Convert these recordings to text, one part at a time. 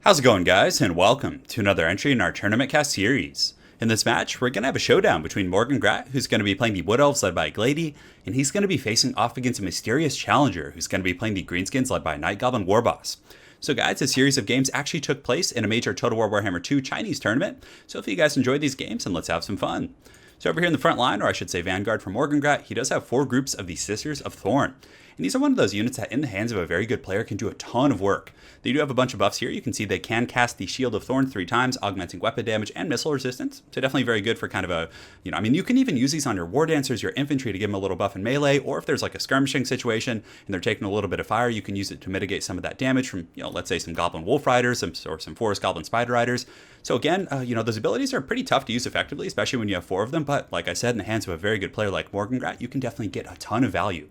How's it going, guys, and welcome to another entry in our Tournament Cast series. In this match, we're going to have a showdown between Morgan Grat, who's going to be playing the Wood Elves led by Glady, and he's going to be facing off against a mysterious challenger who's going to be playing the Greenskins led by Night Goblin Warboss. So guys, a series of games actually took place in a major Total War Warhammer 2 Chinese tournament, so if you guys enjoyed these games, then let's have some fun. So over here in the front line, or I should say Vanguard for Morgan Grat, he does have 4 groups of the Sisters of Thorn. And these are one of those units that in the hands of a very good player can do a ton of work. They do have a bunch of buffs here. You can see they can cast the Shield of Thorn 3 times, augmenting weapon damage and missile resistance. So definitely very good for kind of a, you can even use these on your War Dancers, your infantry to give them a little buff in melee, or if there's like a skirmishing situation and they're taking a little bit of fire, you can use it to mitigate some of that damage from, let's say some Goblin Wolf Riders or some Forest Goblin Spider Riders. So again, those abilities are pretty tough to use effectively, especially when you have 4 of them. But like I said, in the hands of a very good player like Morgan Grat, you can definitely get a ton of value.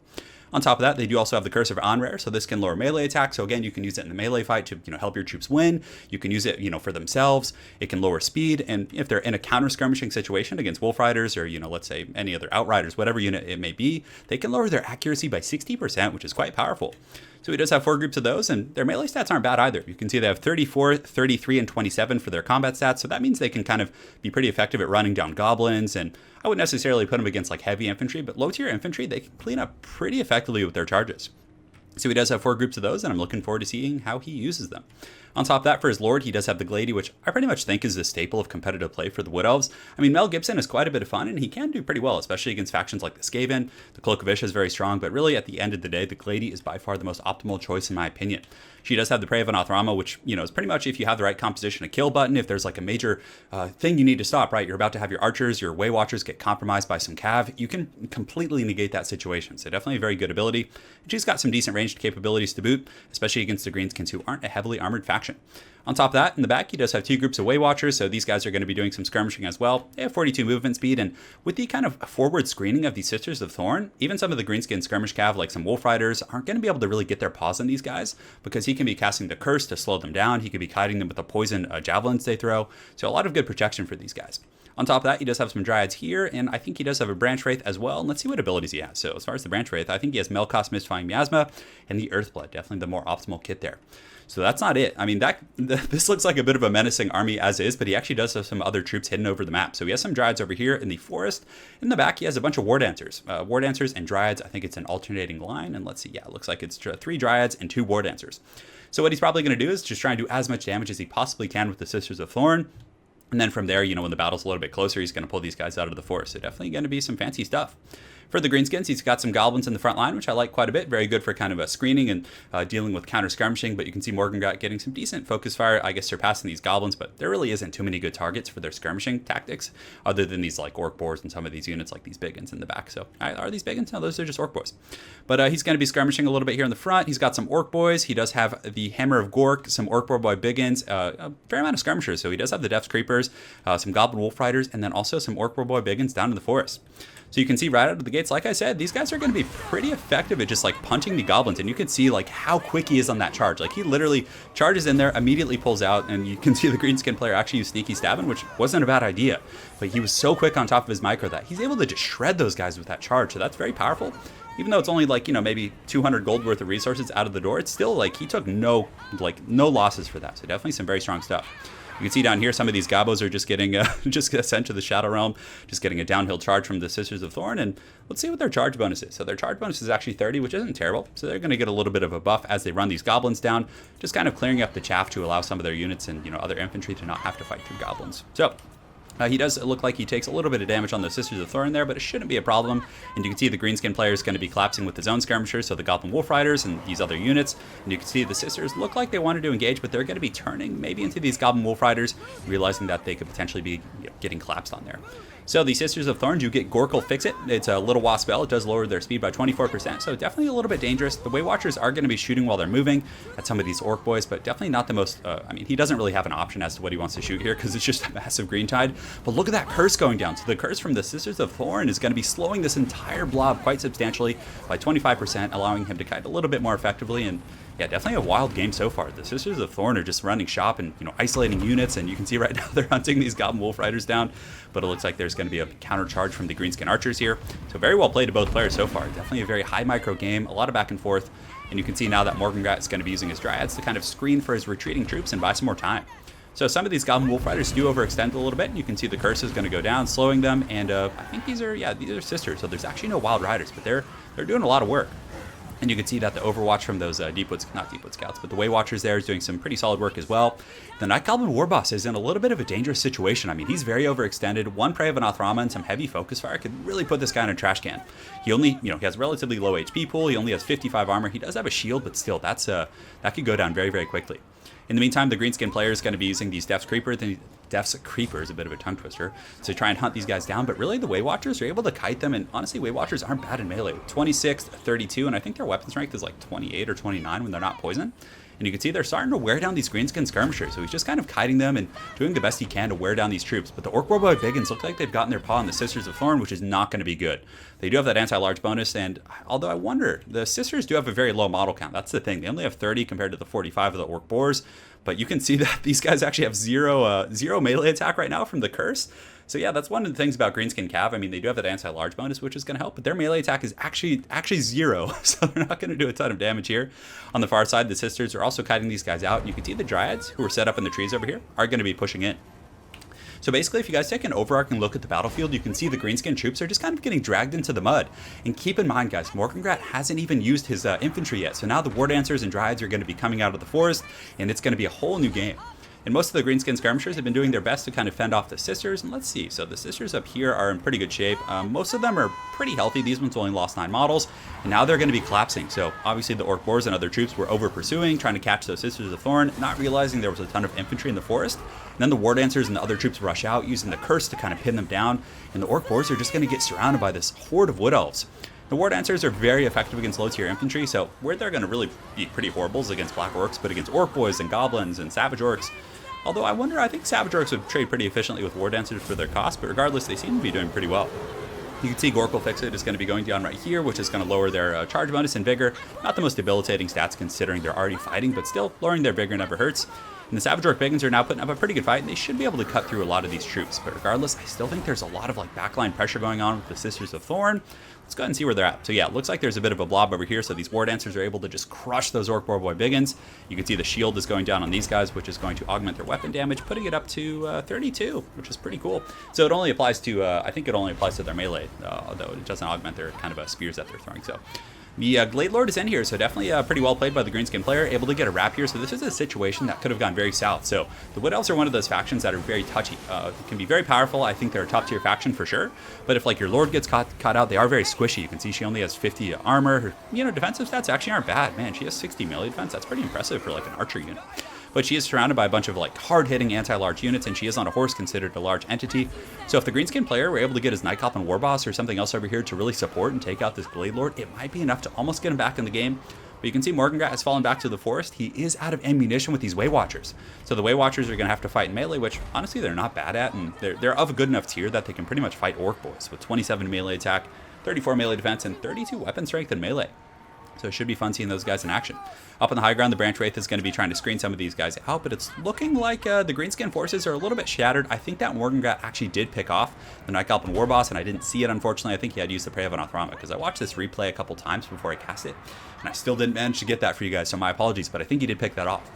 On top of that, they do also have the Curse of Onrare, so this can lower melee attack. So again, you can use it in the melee fight to help your troops win. You can use it for themselves. It can lower speed, and if they're in a counter skirmishing situation against Wolf Riders or let's say any other Outriders, whatever unit it may be, they can lower their accuracy by 60%, which is quite powerful. So he does have 4 groups of those, and their melee stats aren't bad either. You can see they have 34, 33, and 27 for their combat stats, so that means they can kind of be pretty effective at running down goblins, and I wouldn't necessarily put them against like heavy infantry, but low tier infantry, they can clean up pretty effectively with their charges. So he does have 4 groups of those, and I'm looking forward to seeing how he uses them. On top of that, for his Lord, he does have the Glady, which I pretty much think is the staple of competitive play for the Wood Elves. I mean, Mel Gibson is quite a bit of fun, and he can do pretty well, especially against factions like the Skaven. The Cloak of Ish is very strong, but really, at the end of the day, the Glady is by far the most optimal choice in my opinion. She does have the Prey of Anathrama, which, is pretty much if you have the right composition, a kill button. If there's like a major thing you need to stop, right? You're about to have your archers, your Way Watchers get compromised by some cav. You can completely negate that situation. So definitely a very good ability. And she's got some decent ranged capabilities to boot, especially against the Greenskins, who aren't a heavily armored faction. On top of that, in the back, he does have 2 groups of Way Watchers, so these guys are going to be doing some skirmishing as well. They have 42 movement speed, and with the kind of forward screening of these Sisters of Thorn, even some of the Greenskin skirmish cav, like some Wolf Riders, aren't going to be able to really get their paws on these guys, because he can be casting the Curse to slow them down. He could be kiting them with the poison javelins they throw, so a lot of good protection for these guys. On top of that, he does have some Dryads here, and I think he does have a Branch Wraith as well. And let's see what abilities he has. So as far as the Branch Wraith, I think he has Melkoth's Mystifying Miasma and the Earthblood, definitely the more optimal kit there. So that's not it. I mean, this looks like a bit of a menacing army as is, but he actually does have some other troops hidden over the map. So he has some Dryads over here in the forest. In the back, he has a bunch of War Dancers. War Dancers and Dryads, I think it's an alternating line. And let's see, yeah, it looks like it's 3 Dryads and 2 War Dancers. So what he's probably going to do is just try and do as much damage as he possibly can with the Sisters of Thorn. And then from there, when the battle's a little bit closer, he's going to pull these guys out of the forest. So definitely going to be some fancy stuff. For the Greenskins, he's got some Goblins in the front line, which I like quite a bit. Very good for kind of a screening and dealing with counter skirmishing. But you can see Morgan Grat getting some decent focus fire, I guess surpassing these Goblins. But there really isn't too many good targets for their skirmishing tactics, other than these like Orc Boars and some of these units like these Biggins in the back. So are these Biggins? No, those are just Orc Boys. But he's going to be skirmishing a little bit here in the front. He's got some Orc Boys. He does have the Hammer of Gork, some Orc Boy Biggins, a fair amount of skirmishers. So he does have the Depths Creepers, some Goblin Wolf Riders, and then also some Orc Boy Biggins down in the forest. So you can see right out of the gates, like I said, these guys are going to be pretty effective at just like punching the goblins. And you can see like how quick he is on that charge. Like he literally charges in there, immediately pulls out, and you can see the Greenskin player actually use sneaky stabbing, which wasn't a bad idea. But he was so quick on top of his micro that he's able to just shred those guys with that charge. So that's very powerful. Even though it's only like, maybe 200 gold worth of resources out of the door, it's still like he took no losses for that. So definitely some very strong stuff. You can see down here, some of these Gabos are just getting sent to the Shadow Realm, just getting a downhill charge from the Sisters of Thorn. And let's see what their charge bonus is. So their charge bonus is actually 30, which isn't terrible. So they're going to get a little bit of a buff as they run these Goblins down, just kind of clearing up the chaff to allow some of their units and other infantry to not have to fight through Goblins. So he does look like he takes a little bit of damage on the Sisters of Thorn there, but it shouldn't be a problem. And you can see the Greenskin player is going to be collapsing with his own skirmishers, so the Goblin Wolf Riders and these other units. And you can see the Sisters look like they wanted to engage, but they're going to be turning maybe into these Goblin Wolf Riders, realizing that they could potentially be getting collapsed on there. So the Sisters of Thorn, you get Gork'll Fix It. It's a little wasp spell. It does lower their speed by 24%, so definitely a little bit dangerous. The Way Watchers are going to be shooting while they're moving at some of these Orc Boys, but definitely not the most, he doesn't really have an option as to what he wants to shoot here because it's just a massive green tide. But look at that curse going down. So the curse from the Sisters of Thorn is going to be slowing this entire blob quite substantially by 25%, allowing him to kite a little bit more effectively. And yeah, definitely a wild game so far. The Sisters of Thorn are just running shop and isolating units, and you can see right now they're hunting these Goblin Wolf Riders down. But it looks like there's going to be a counter charge from the Greenskin Archers here. So very well played to both players so far. Definitely a very high micro game, a lot of back and forth. And you can see now that Morgengrat is going to be using his Dryads to kind of screen for his retreating troops and buy some more time. So some of these Goblin Wolf Riders do overextend a little bit. You can see the curse is going to go down, slowing them. And I think these are sisters. So there's actually no wild riders, but they're doing a lot of work. And you can see that the Overwatch from those not Deepwood Scouts, but the Way Watchers there is doing some pretty solid work as well. The Night Goblin Warboss is in a little bit of a dangerous situation. I mean, he's very overextended. One Prey of an Athrama and some heavy focus fire could really put this guy in a trash can. He only, he has relatively low HP pool. He only has 55 armor. He does have a shield, but still, that could go down very, very quickly. In the meantime, the Greenskin player is going to be using these Death's Creepers, a bit of a tongue twister, to try and hunt these guys down. But really, the Way Watchers are able to kite them, and honestly, Way Watchers aren't bad in melee. 26, 32, and I think their weapon strength is like 28 or 29 when they're not poisoned. And you can see they're starting to wear down these Greenskin skirmishers, so he's just kind of kiting them and doing the best he can to wear down these troops. But the Orc Warboy Biggins look like they've gotten their paw on the Sisters of Thorn, which is not going to be good. They do have that anti-large bonus, and although I wonder, the Sisters do have a very low model count. That's the thing. They only have 30 compared to the 45 of the Orc Boars. But you can see that these guys actually have zero melee attack right now from the curse. So yeah, that's one of the things about Greenskin Cav. I mean, they do have that anti-large bonus, which is going to help, but their melee attack is actually zero, so they're not going to do a ton of damage here. On the far side, the Sisters are also kiting these guys out. You can see the Dryads, who are set up in the trees over here, are going to be pushing in. So basically, if you guys take an overarching look at the battlefield, you can see the Greenskin troops are just kind of getting dragged into the mud. And keep in mind, guys, Morgengrat hasn't even used his infantry yet. So now the War Dancers and Dryads are going to be coming out of the forest, and it's going to be a whole new game. And most of the Greenskin skirmishers have been doing their best to kind of fend off the Sisters. And let's see. So the Sisters up here are in pretty good shape. Most of them are pretty healthy. These ones only lost 9 models. And now they're going to be collapsing. So obviously the Orc Boars and other troops were over pursuing, trying to catch those Sisters of Thorn, not realizing there was a ton of infantry in the forest. And then the War Dancers and the other troops rush out, using the curse to kind of pin them down. And the Orc Boars are just going to get surrounded by this horde of Wood Elves. The War Dancers are very effective against low-tier infantry, so where they're going to really be pretty horrible is against Black Orcs, but against Orc Boys and Goblins and Savage Orcs. Although I think Savage Orcs would trade pretty efficiently with War Dancers for their cost, but regardless, they seem to be doing pretty well. You can see Gorkle Fixit is going to be going down right here, which is going to lower their charge bonus and vigor. Not the most debilitating stats considering they're already fighting, but still, lowering their vigor never hurts. And the Savage Orc Biggins are now putting up a pretty good fight, and they should be able to cut through a lot of these troops. But regardless, I still think there's a lot of backline pressure going on with the Sisters of Thorn. Let's go ahead and see where they're at. So yeah, it looks like there's a bit of a blob over here, so these War Dancers are able to just crush those Orc Warboy Biggins. You can see the shield is going down on these guys, which is going to augment their weapon damage, putting it up to 32, which is pretty cool. So it only applies to, I think it only applies to their melee, though it doesn't augment their kind of spears that they're throwing. So the Glade Lord is in here, so definitely pretty well played by the Greenskin player, able to get a wrap here. So this is a situation that could have gone very south. So the Wood Elves are one of those factions that are very touchy. Can be very powerful. I think they're a top tier faction for sure. But if your Lord gets caught out, they are very squishy. You can see she only has 50 armor. Her, defensive stats actually aren't bad. Man, she has 60 melee defense. That's pretty impressive for an archer unit. But she is surrounded by a bunch of hard-hitting anti-large units, and she is on a horse considered a large entity. So if the Greenskin player were able to get his Night Goblin Warboss or something else over here to really support and take out this Glade Lord, it might be enough to almost get him back in the game. But you can see Morgengrat has fallen back to the forest. He is out of ammunition with these Way Watchers. So the Way Watchers are going to have to fight in melee, which honestly they're not bad at, and they're of a good enough tier that they can pretty much fight Orc Boys with 27 melee attack, 34 melee defense, and 32 weapon strength in melee. So it should be fun seeing those guys in action. Up on the high ground, the Branch Wraith is going to be trying to screen some of these guys out, but it's looking like the Greenskin forces are a little bit shattered. I think that Morgengrat actually did pick off the Night Goblin Warboss, and I didn't see it, unfortunately. I think he had used the Prey of an Athrama, because I watched this replay a couple times before I cast it, and I still didn't manage to get that for you guys, so my apologies, but I think he did pick that off.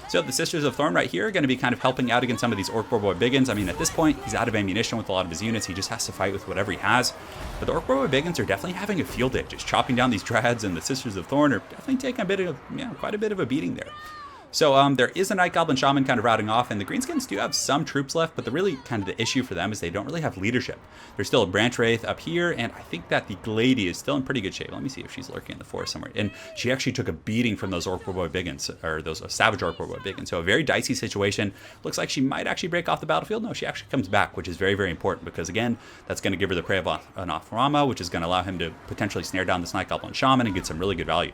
So the Sisters of Thorn right here are going to be kind of helping out against some of these Orc Warboy Biggins. I mean, at this point, he's out of ammunition with a lot of his units. He just has to fight with whatever he has. But the Orc Warboy Biggins are definitely having a field day, just chopping down these Dryads, and the Sisters of Thorn are definitely taking quite a bit of a beating there. So there is a Night Goblin Shaman kind of routing off, and the Greenskins do have some troops left, but the issue for them is they don't really have leadership. There's still a Branch Wraith up here, and I think that the Glady is still in pretty good shape. Let me see if she's lurking in the forest somewhere. And she actually took a beating from those Orc Warboy Biggins, or those Savage Orc Warboy Biggins. So a very dicey situation. Looks like she might actually break off the battlefield. No, she actually comes back, which is very, very important, because again, that's going to give her the Prey of an Athrama, which is going to allow him to potentially snare down this Night Goblin Shaman and get some really good value.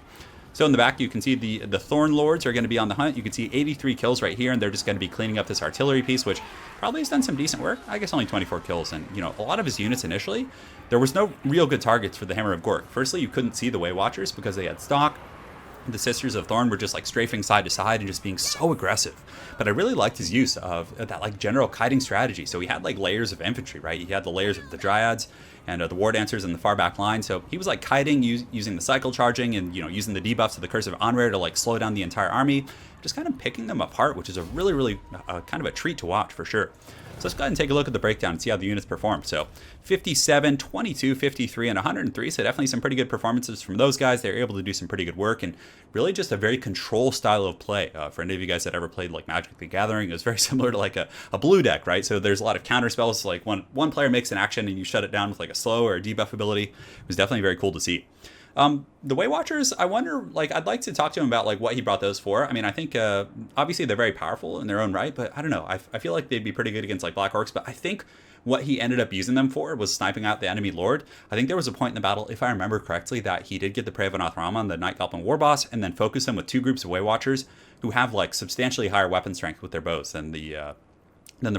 So in the back, you can see the Thorn Lords are going to be on the hunt. You can see 83 kills right here, and they're just going to be cleaning up this artillery piece, which probably has done some decent work. I guess only 24 kills, and a lot of his units initially, there was no real good targets for the Hammer of Gork. Firstly, you couldn't see the Way Watchers because they had stock. The Sisters of Thorn were just like strafing side to side and just being so aggressive. But I really liked his use of that like general kiting strategy. So he had like layers of infantry, right? He had the layers of the Dryads and the War Dancers in the far back line. So he was like kiting, using the cycle charging and, using the debuffs of the Curse of Anwer to like slow down the entire army. Just kind of picking them apart, which is a really, really kind of a treat to watch for sure. So let's go ahead and take a look at the breakdown and see how the units perform. So 57, 22, 53, and 103. So definitely some pretty good performances from those guys. They're able to do some pretty good work and really just a very control style of play. For any of you guys that ever played like Magic the Gathering, it was very similar to like a blue deck, right? So there's a lot of counter spells. Like one player makes an action and you shut it down with like a slow or a debuff ability. It was definitely very cool to see. The Way Watchers, I wonder, like, I'd like to talk to him about, like, what he brought those for. I mean, I think, obviously they're very powerful in their own right, but I don't know. I feel like they'd be pretty good against, like, Black Orcs, but I think what he ended up using them for was sniping out the enemy Lord. I think there was a point in the battle, if I remember correctly, that he did get the Prey of Anathram on the Night Goblin War Boss, and then focus them with two groups of Way Watchers who have, like, substantially higher weapon strength with their bows than the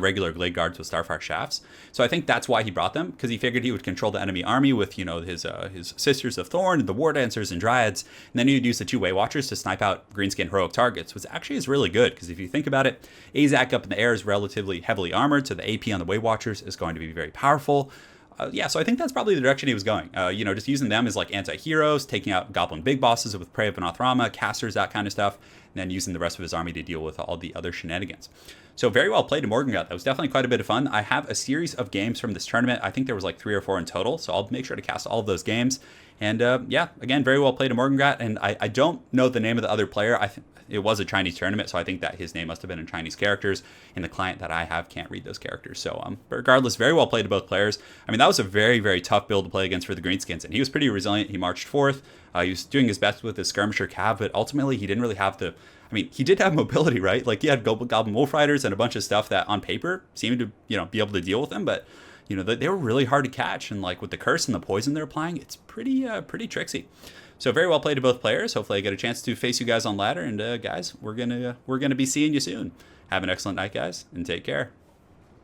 regular Glade Guards with Starfire Shafts. So I think that's why he brought them, because he figured he would control the enemy army with, his Sisters of Thorn, the War Dancers, and Dryads, and then he would use the two Way Watchers to snipe out Greenskin heroic targets, which actually is really good, because if you think about it, Azak up in the air is relatively heavily armored, so the AP on the Way Watchers is going to be very powerful. So I think that's probably the direction he was going. Just using them as like anti-heroes, taking out Goblin big bosses with Prey of Anathrama, casters, that kind of stuff, and then using the rest of his army to deal with all the other shenanigans. So very well played to Morgengat. That was definitely quite a bit of fun. I have a series of games from this tournament. I think there was like 3 or 4 in total, so I'll make sure to cast all of those games. And again, very well played to Morgengat. And I don't know the name of the other player. I think it was a Chinese tournament, so I think that his name must have been in Chinese characters, and the client that I have can't read those characters. So regardless, very well played to both players. I mean, that was a very, very tough build to play against for the Greenskins, and he was pretty resilient. He marched 4th. He was doing his best with his Skirmisher Cav, but ultimately he didn't really have the... I mean, he did have mobility, right? Like, he had Goblin Wolf Riders and a bunch of stuff that on paper seemed to, be able to deal with him, but, they were really hard to catch, and like with the curse and the poison they're applying, it's pretty tricksy. So very well played to both players. Hopefully I get a chance to face you guys on ladder, and guys, we're gonna be seeing you soon. Have an excellent night, guys, and take care.